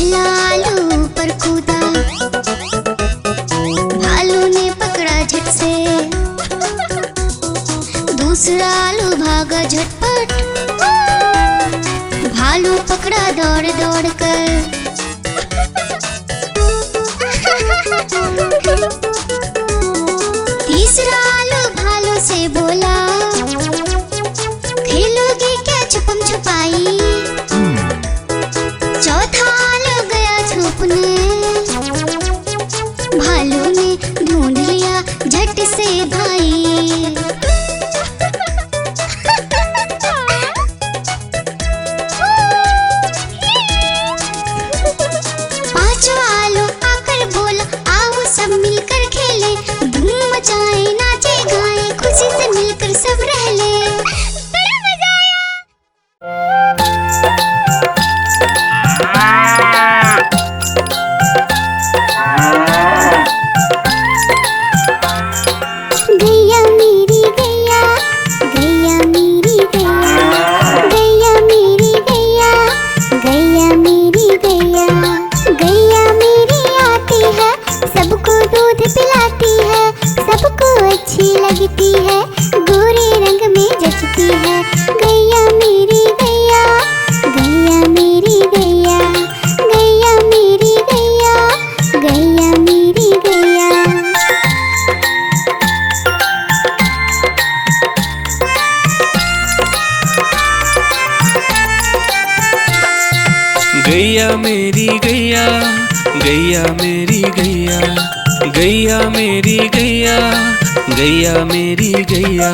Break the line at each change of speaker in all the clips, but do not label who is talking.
पहला आलू पर कूदा, भालू ने पकड़ा झट से, दूसरा आलू भागा झटपट, भालू पकड़ा दौड़ दौड़ कर। तीसरा आलू भालू से बोला, खेलोगे क्या छुपम छुपाई। चौथा आलू गया छुपने, भालू ने ढूंढ लिया झट से भाई। पांचवा आलू आकर बोला, आओ सब मिलकर खेले, धूम मचाए नाचे गाए, खुशी से मिलकर सब रह ले। बड़ा मजा गैया मेरी गैया, गैया मेरी गैया, गैया मेरी गैया, गैया मेरी गैया। गैया मेरी आती है, सबको दूध पिलाती है, सबको अच्छी लगती है, गोरे रंग में जचती है। गैया मेरी गैया, गैया मेरी गैया, गैया मेरी गैया, गैया मेरी गैया।
गैया मेरी गैया, गैया मेरी गैया, गैया मेरी गैया, गैया मेरी गैया।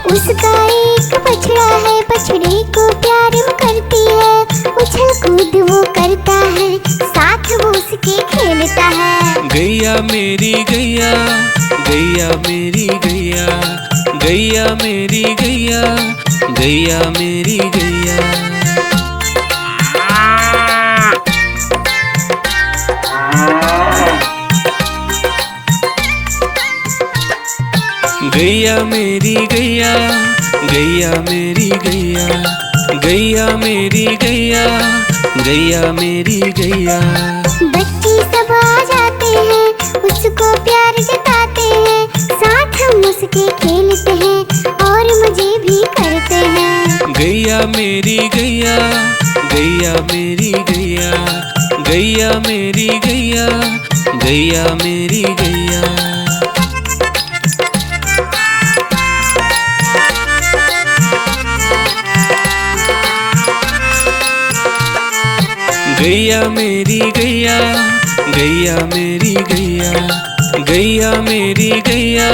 उसका एक बछड़ा है, बछड़े को प्यार वो करती है, उछल कूद वो करता है, साथ वो उसके खेलता है।
गैया मेरी गैया, गैया मेरी गैया, गैया मेरी गैया, गैया मेरी गैया। गैया मेरी गैया, गैया मेरी गैया, गैया मेरी गैया, गैया मेरी गैया।
बच्चे सब आ जाते हैं, उसको प्यार जताते हैं, साथ हम उसके खेलते हैं और मजे भी करते हैं।
गैया मेरी गैया, गैया मेरी गैया, गैया मेरी गैया, गैया मेरी गैया। गैया मेरी गैया, गैया मेरी गैया, गैया मेरी गैया,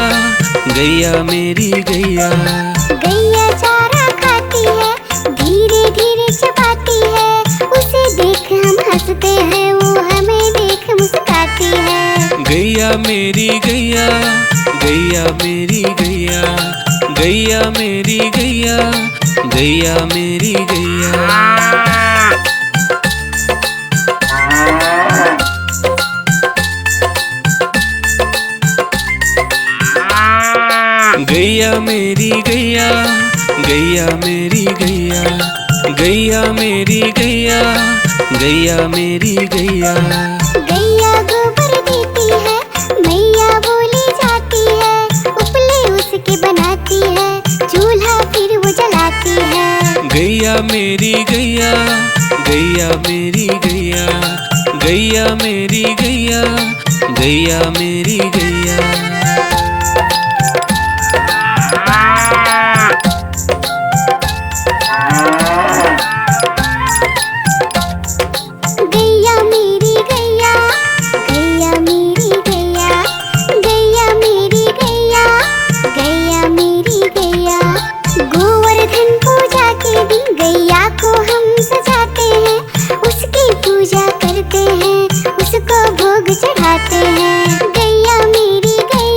गैया मेरी गैया।
गैया चारा खाती है, धीरे धीरे चबाती है, उसे देख हम हंसते हैं, वो हमें देख मुस्कुराती है।
गैया मेरी गैया, गैया मेरी गैया, गैया मेरी गैया, गैया मेरी गैया। गैया मेरी गैया, गैया मेरी गैया, गैया मेरी गैया, गैया मेरी गैया।
गैया गोबर देती है, मैया बोली जाती है, उपले उसके बनाती है, चूल्हा फिर वो जलाती है।
गैया मेरी गैया, गैया मेरी गैया, गैया मेरी गैया, गैया मेरी गैया।
गैया मेरी गैया, गैया मेरी गैया, गैया मेरी गैया, गैया मेरी गैया। गोवर्धन पूजा के दिन गैया को हम सजाते हैं, उसकी पूजा करते हैं, उसको भोग चढ़ाते हैं। गैया मेरी गैया।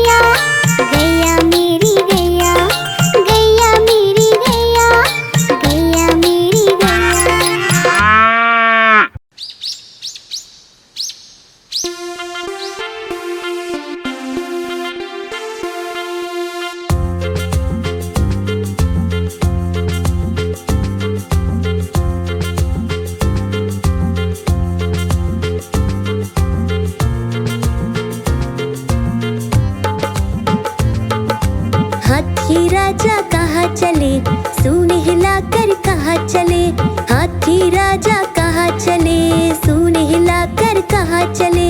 सूंड हिलाकर कहाँ चले, हाथी राजा कहाँ चले, सूंड हिलाकर कहाँ चले।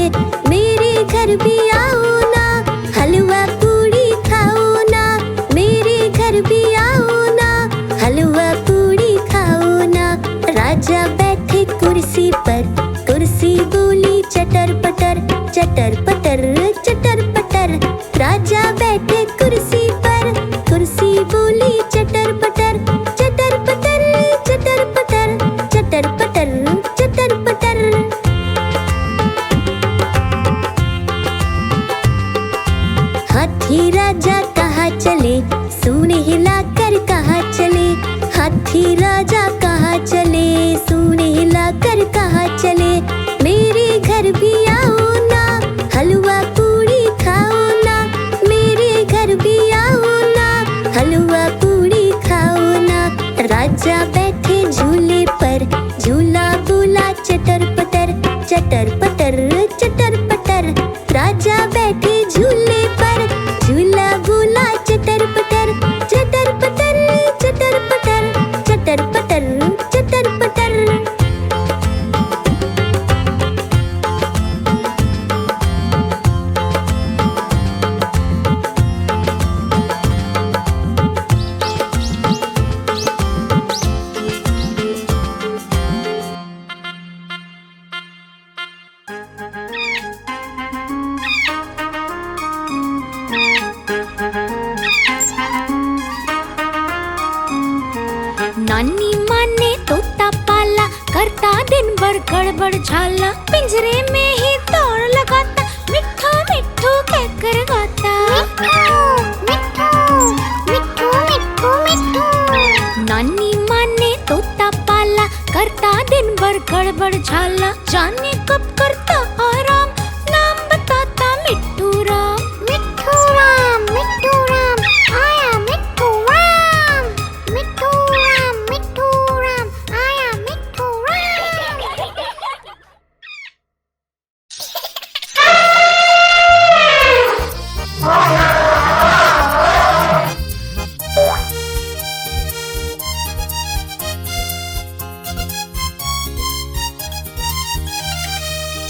मेरे घर भी आओ ना, हलवा पूड़ी खाओ ना, मेरे घर भी आओ ना, हलवा पूड़ी खाओ ना। राजा बैठे कुर्सी पर, कुर्सी बोली चटर पटर, चटर पटर चटर पटर। राजा बैठे कुर्सी पर, कुर्सी बोली चटर पटर, चटर पटर चटर पटर, चटर पटर चटर पटर। हाथी राजा कहाँ चले, सूंड हिलाकर कहाँ चले, हाथी राजा कहाँ चले, सूंड हिलाकर कहाँ चले। मेरे घर भी आओ ना, हलवा पूड़ी खाओ ना, मेरे घर भी आओ ना, हलवा पूड़ी खाओ ना। राजा बैठे झूले पर, झूला बोला चटर पटर, चटर पटर चटर पटर। राजा बैठे झूले पर, झूला बोला चटर पटर, चटर पटर चटर पटर, चटर पटर चटर पटर।
नानी माँ ने तोता पाला, करता दिन भर गड़बड़ झाला, पिंजरे में ही दौड़ लगाता, मिट्ठू मिट्ठू कहकर गाता। मिट्ठू मिट्ठू मिट्ठू मिट्ठू। नानी माँ ने तोता पाला, करता दिन भर गड़बड़ झाला, जाने कब करता आराम, नाम बताता मिट्ठू राम। मिट्ठू राम मिट्ठू राम, आया मिट्ठू राम, मिट्ठू राम मिट्ठू राम, आया मिट्ठू राम।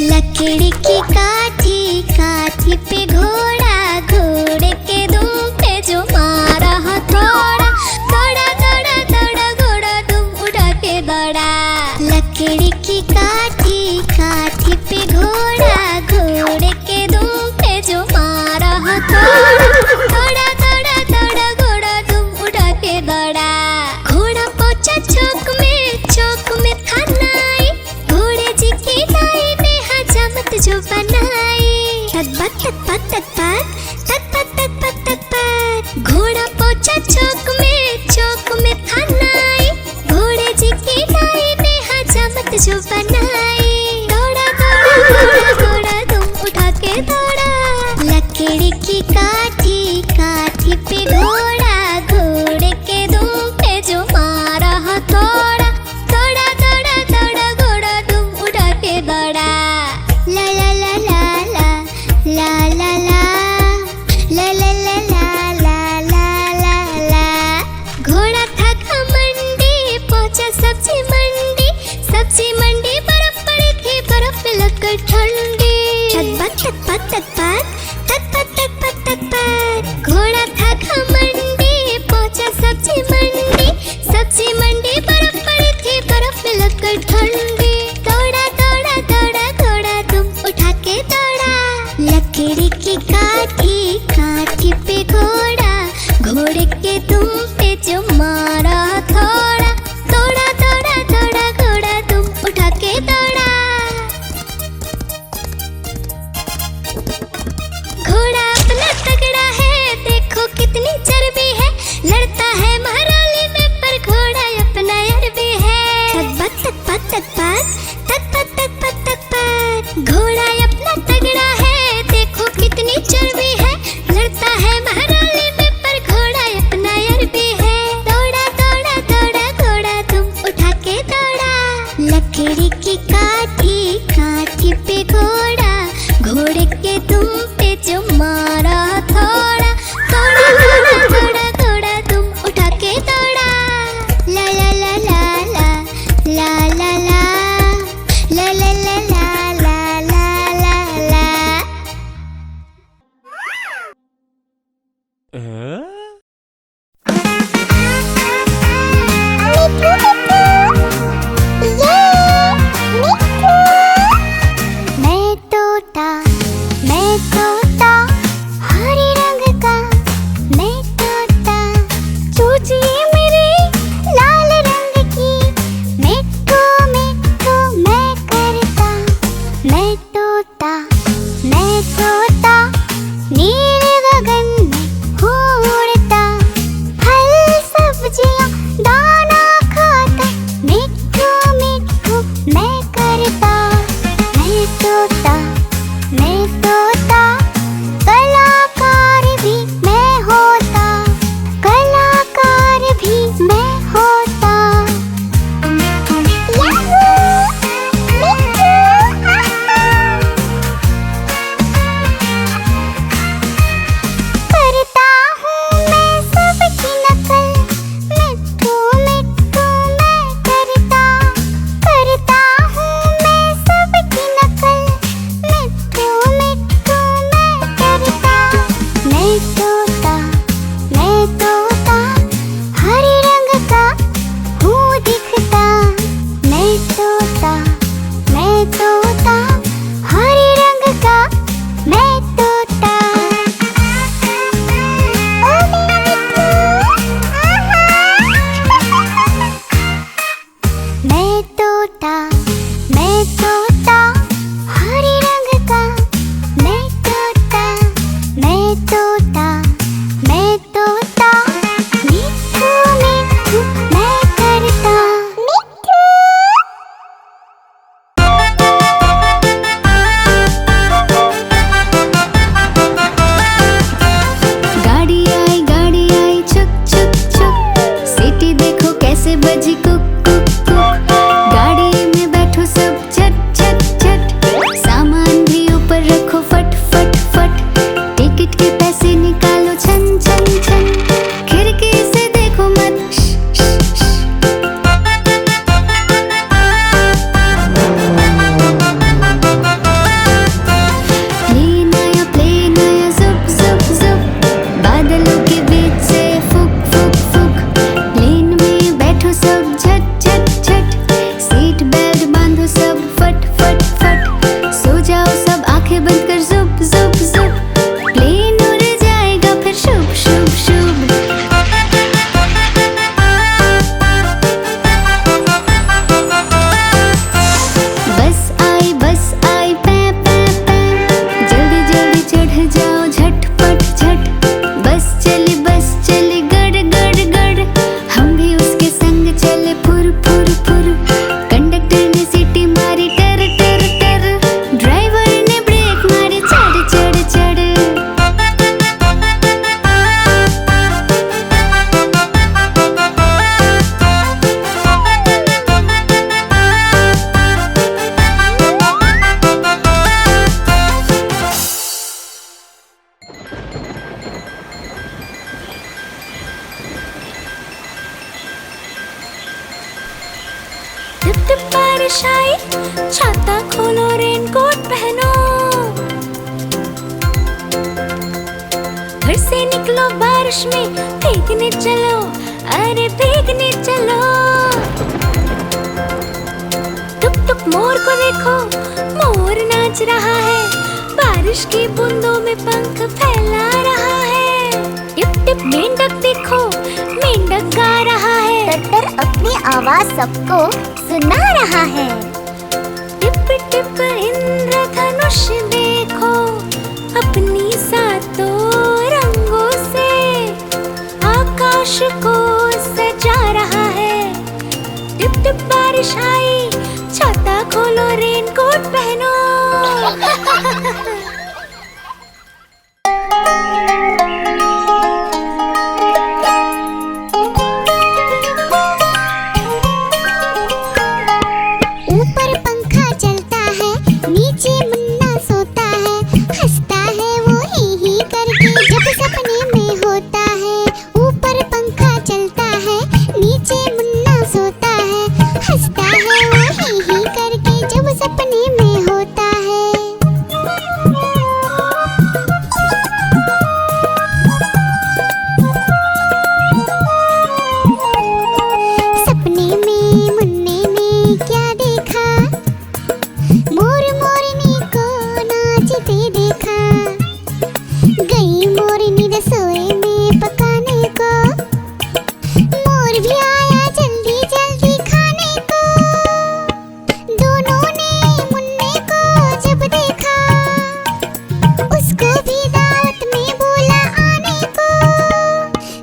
लकड़ी की काठी, काठी पे घोड़ा, घोड़े के दुम पे जो मारा हथौड़ा, दौड़ा दौड़ा दौड़ा घोड़ा दुम उड़ा के दौड़ा। लकड़ी की काठी, काठी पे घोड़ा, घोड़े के दुम पे जो मारा हथौड़ा, दौड़ा दौड़ा दौड़ा घोड़ा दुम उड़ा के दौड़ा। घोड़ा पहुंचा चौक में था नाई, घोड़े जी की दाई ने हजामत जो बनाई। तकबक तकबक तकबक तकबक तकबक तकबक। घोड़ा पहुंचा चौक में था नाई, घोड़े जी की दाई ने हजामत जो बनाई। दौड़ा दौड़ा दौड़ा घोड़ा तुम उठा के दौड़ा। लकड़ी की काठी, काठी पे घोड़ा, घोड़े के दुम पे जो मारा हथौड़ा, दौड़ा दौड़ा दौड़ा घोड़ा तुम उठा के दौड़ा। ला ला ला ला ला ला ला ला ला ला ला ला ला ला ला। घोड़ा था घमंडी, पहुंचा सब्जी मंडी, सब्जी मंडी बर्फ पड़ी थी, बर्फ में लगकर ठंडी। तकबक तकबक तकबक तकबक तकबक तकबक। घोड़ा था घमंडी, पहुंचा सब्जी मंडी, सब्जी मंडी बर्फ पड़ी थी, बर्फ में लगकर ठंडी। दौड़ा दौड़ा दौड़ा घोड़ा तुम उठा के दौड़ा। लकड़ी की काठी, काठी पे घोड़ा, घोड़े के तुम पे जो मारा हथौड़ा, दौड़ा दौड़ा दौड़ा घोड़ा तुम उठा के दौड़ा। घोड़ा अपना तगड़ा है, देखो कितनी चर्बी है, लड़ता है महाराली में पर घोड़ा अपना अरबी है। तकबक तकबक तकबक तकबक तकबक तकबक। घोड़ा अपना तगड़ा है, देखो कितनी चर्बी है, लड़ता है महाराली में पर घोड़ा अपना अरबी है। दौड़ा दौड़ा दौड़ा घोड़ा तुम उठा के दौड़ा। लकड़ी की काठी, काठी पे घोड़ा, घोड़े के तुम पे जो मारा हथौड़ा, दौड़ा दौड़ा दौड़ा घोड़ा तुम उठा के दौड़ा।
छाता खोलो रेनकोट पहनो। घर से निकलो बारिश में भीगने चलो, अरे भीगने चलो। टुक टुक मोर को देखो, मोर नाच रहा है, बारिश की बूंदों में पंख फैला रहा है। टिप टिप मेंढक देखो, मेंढक गा रहा है,
टट्टर अपनी आवाज सबको सुना रहा है।
टिप टिप इंद्रधनुष देखो, अपनी सातों रंगों से आकाश को सजा रहा है। टिप टिप बारिश आई, छाता खोलो रेनकोट पहनो।
ऊपर पंखा चलता है, नीचे मुन्ना सोता है, हंसता है वो ही करके जब सपने में होता है। ऊपर पंखा चलता है, नीचे मुन्ना सोता है, हंसता है वो ही करके जब सपने में होता है। सपने में मुन्ने ने क्या देखा, मोर मोरनी को नाचते देखा। गई मोरनी रसोई में पकाने को, मोर भी आया जल्दी जल्दी खाने को। दोनों ने मुन्ने को जब देखा, उसको भी दावत में बोला आने को।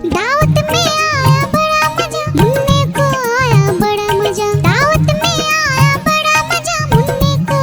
दावत में आया बड़ा मजा, मुन्ने को आया बड़ा मजा। दावत में आया बड़ा मजा, मुन्ने को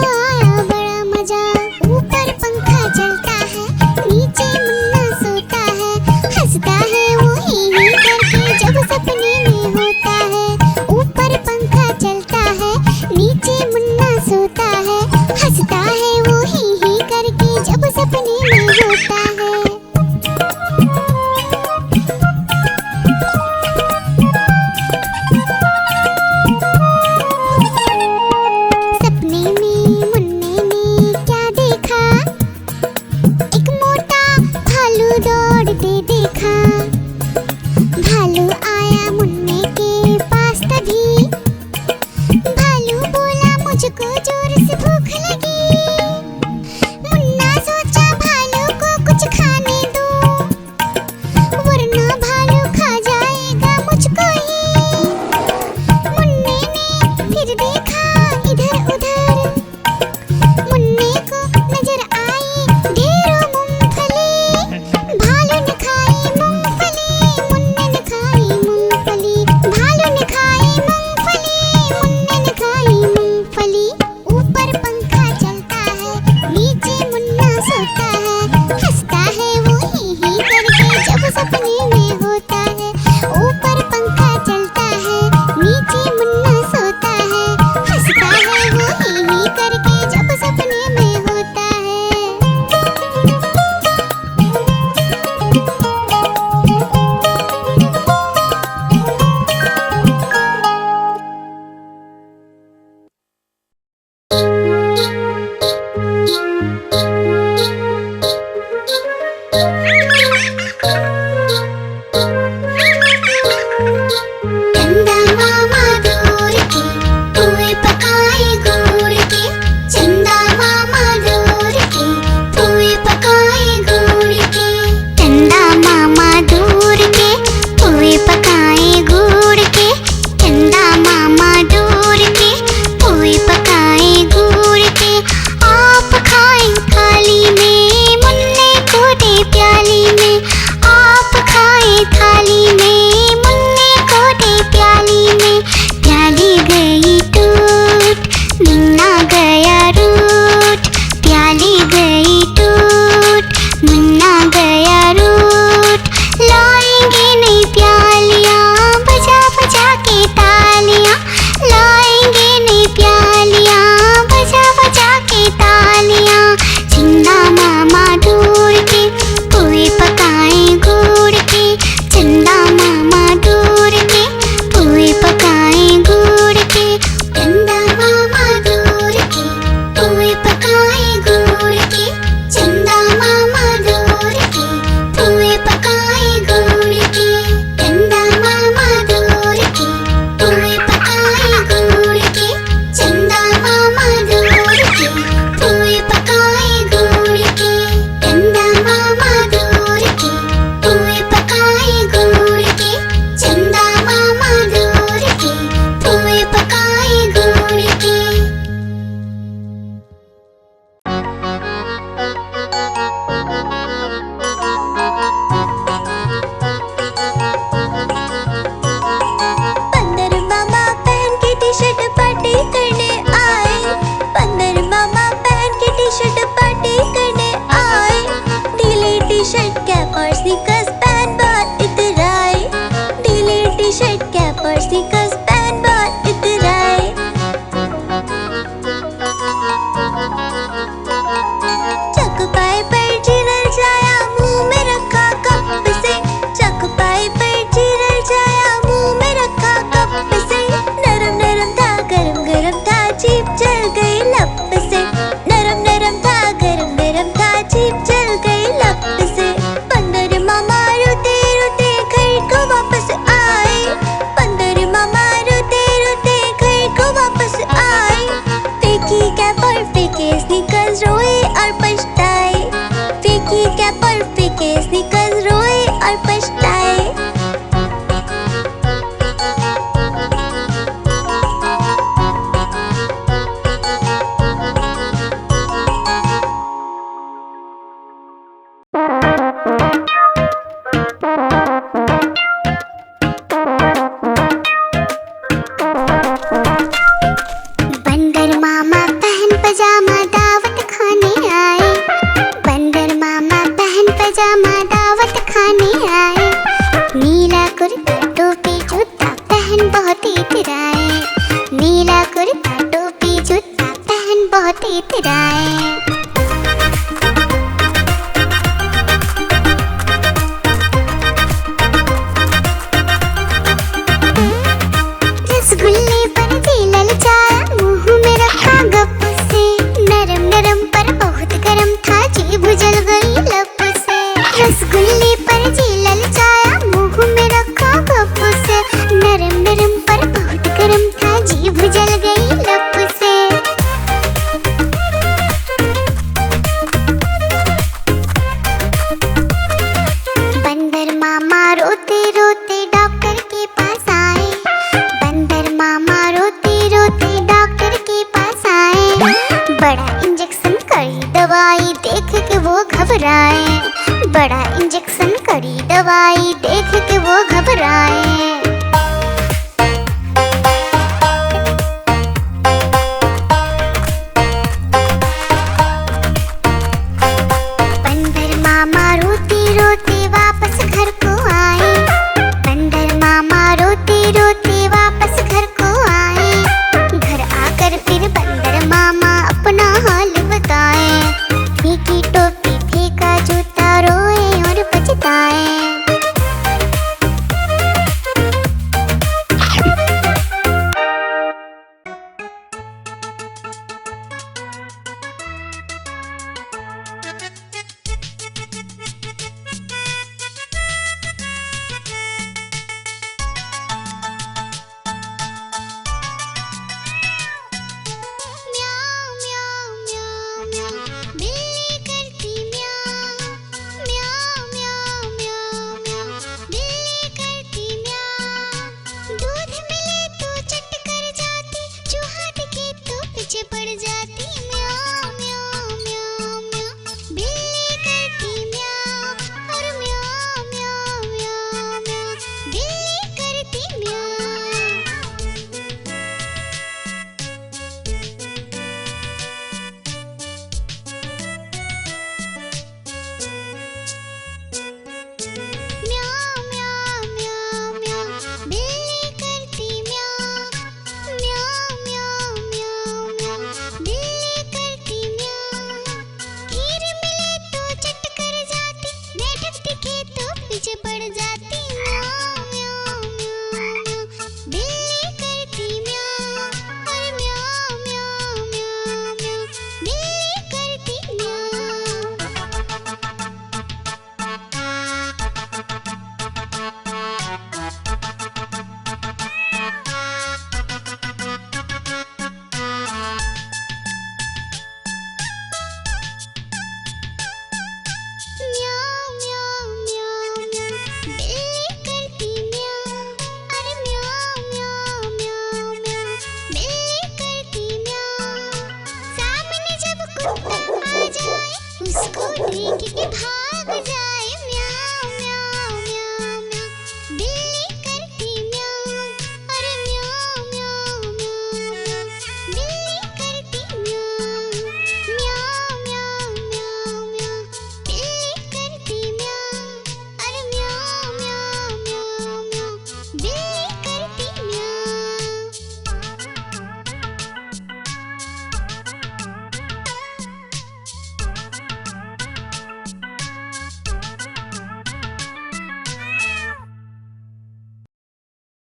फेंके स्नीकर्स रोए और पछताए, फेंकी कैप और फेंके स्नीकर्स रोए और पछताए।
बंदर मामा बहन पजामा दावत खाने आए, बंदर मामा बहन पजामा दावत खाने आए। नीला कुर्ता टोपी जूता पहन बहुत इतराए, नीला कुर्ता टोपी जूता पहन बहुत इतराए। रसगुल्ले पर जी ललचाया, मुंह में रखा गप से, नरम नरम पर बहुत गरम था, जीभ जल गई लप से। रसगुल्ले पर जी ललचाया, मुंह में रखा गप से, नरम नरम पर बहुत गरम था, जीभ जल गई लप से। बंदर मामा रोते रोते डॉक्टर के पास आए, बंदर मामा रोते रोते डॉक्टर के पास आए। बड़ा इंजेक्शन कड़ी दवाई देख के वो घबराए, बड़ा इंजेक्शन कड़ी दवाई देख के वो घबराए। बंदर मामा रोते रोते वापस घर को आए, बंदर मामा रोते रोते वापस घर को आए। घर आकर फिर बंदर मामा अपना हाल बताए, फेंकी टोपी फेंका जूता रोए और पछताए। म्याऊं म्याऊं म्याऊं म्याऊं, बिल्ली करती म्याऊं, म्याऊं म्याऊं म्याऊं म्याऊं, बिल्ली करती म्याऊं। दूध मिले तो चट कर जाती, चूहा दिखे तो पीछे पड़ जाती। म्याऊं म्याऊं म्याऊं म्याऊं, बिल्ली करती म्याऊं, और म्याऊं म्याऊं म्याऊं म्याऊं, बिल्ली करती म्याऊं। म्याऊं म्याऊं म्याऊं म्याऊं, बिल्ली करती म्याऊं, म्याऊं म्याऊं म्याऊं म्याऊं, बिल्ली करती म्याऊं। खीर मिले तो चट कर जाती, मेढक दिखे तो पीछे पड़ जाती। म्याऊं म्याऊं म्याऊं म्याऊं, बिल्ली करती म्याऊं, और म्याऊं म्याऊं म्याऊं म्याऊं, बिल्ली करती म्याऊं। म्याऊं म्याऊं म्याऊं म्याऊं, बिल्ली करती म्याऊं, अरे म्याऊं म्याऊं म्याऊं म्याऊं, बिल्ली करती म्याऊं। सामने जब कुत्ता आ जाए, उसको देख के भाग